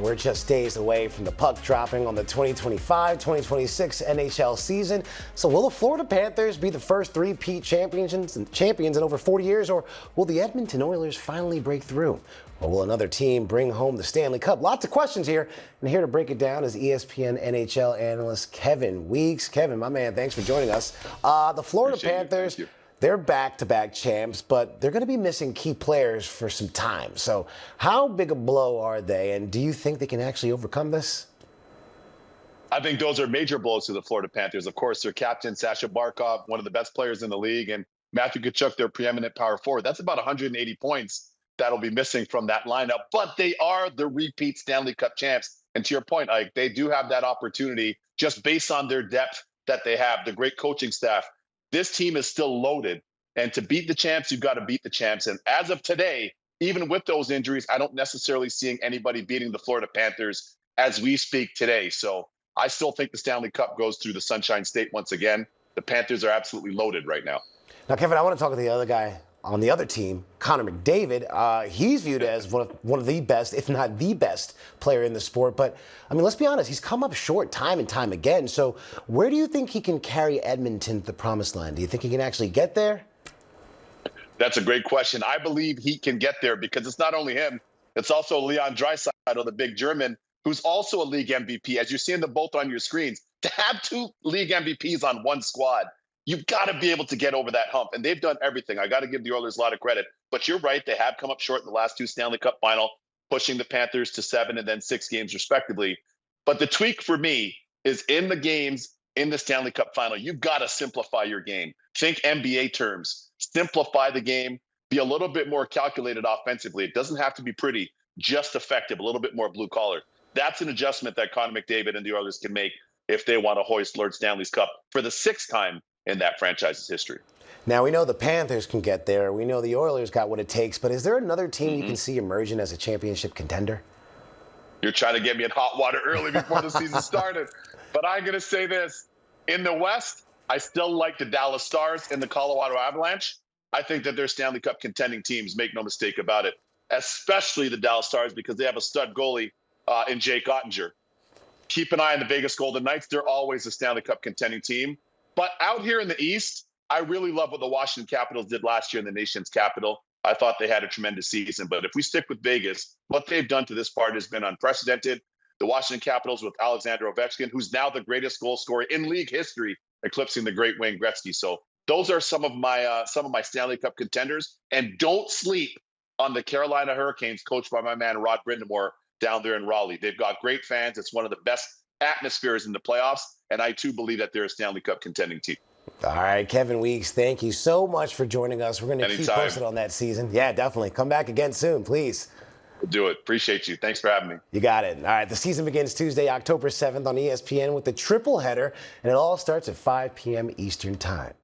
We're just days away from the puck dropping on the 2025-2026 NHL season. So will the Florida Panthers be the first three-peat champions in over 40 years, or will the Edmonton Oilers finally break through? Or will another team bring home the Stanley Cup? Lots of questions here, and here to break it down is ESPN NHL analyst Kevin Weeks. Kevin, my man, thanks for joining us. The Florida Panthers, they're back-to-back champs, but they're going to be missing key players for some time. So how big a blow are they, and do you think they can actually overcome this? I think those are major blows to the Florida Panthers. Of course, their captain, Sasha Barkov, one of the best players in the league, and Matthew Tkachuk, their preeminent power forward. That's about 180 points that'll be missing from that lineup. But they are the repeat Stanley Cup champs. And to your point, Ike, they do have that opportunity just based on their depth that they have, the great coaching staff. This team is still loaded, and to beat the champs, you've got to beat the champs. And as of today, even with those injuries, I don't necessarily see anybody beating the Florida Panthers as we speak today. So I still think the Stanley Cup goes through the Sunshine State once again. The Panthers are absolutely loaded right now. Now, Kevin, I want to talk to the other guy on the other team, Connor McDavid. He's viewed as one of the best, if not the best, player in the sport. But, I mean, let's be honest, he's come up short time and time again. So where do you think he can carry Edmonton to the promised land? Do you think he can actually get there? That's a great question. I believe he can get there because it's not only him. It's also Leon Draisaitl, the big German, who's also a league MVP. As you're seeing them both on your screens, to have two league MVPs on one squad, you've got to be able to get over that hump. And they've done everything. I got to give the Oilers a lot of credit. But you're right. They have come up short in the last two Stanley Cup final, pushing the Panthers to 7 and then 6 games respectively. But the tweak for me is in the games in the Stanley Cup final, you've got to simplify your game. Think NBA terms. Simplify the game. Be a little bit more calculated offensively. It doesn't have to be pretty, just effective, a little bit more blue collar. That's an adjustment that Connor McDavid and the Oilers can make if they want to hoist Lord Stanley's Cup for the 6th time in that franchise's history. Now, we know the Panthers can get there. We know the Oilers got what it takes. But is there another team you can see emerging as a championship contender? You're trying to get me in hot water early before the season started. But I'm going to say this. In the West, I still like the Dallas Stars and the Colorado Avalanche. I think that they're Stanley Cup contending teams, make no mistake about it, especially the Dallas Stars because they have a stud goalie in Jake Ottinger. Keep an eye on the Vegas Golden Knights. They're always a Stanley Cup contending team. But out here in the East, I really love what the Washington Capitals did last year in the nation's capital. I thought they had a tremendous season. But if we stick with Vegas, what they've done to this part has been unprecedented. The Washington Capitals with Alexander Ovechkin, who's now the greatest goal scorer in league history, eclipsing the great Wayne Gretzky. So those are some of my Stanley Cup contenders. And don't sleep on the Carolina Hurricanes, coached by my man Rod Brind'Amour down there in Raleigh. They've got great fans. It's one of the best atmospheres in the playoffs. And I, too, believe that they're a Stanley Cup contending team. All right, Kevin Weeks, thank you so much for joining us. We're going to keep posted on that season. Yeah, definitely. Come back again soon, please. We'll do it. Appreciate you. Thanks for having me. You got it. All right, the season begins Tuesday, October 7th on ESPN with the triple header, and it all starts at 5 p.m. Eastern Time.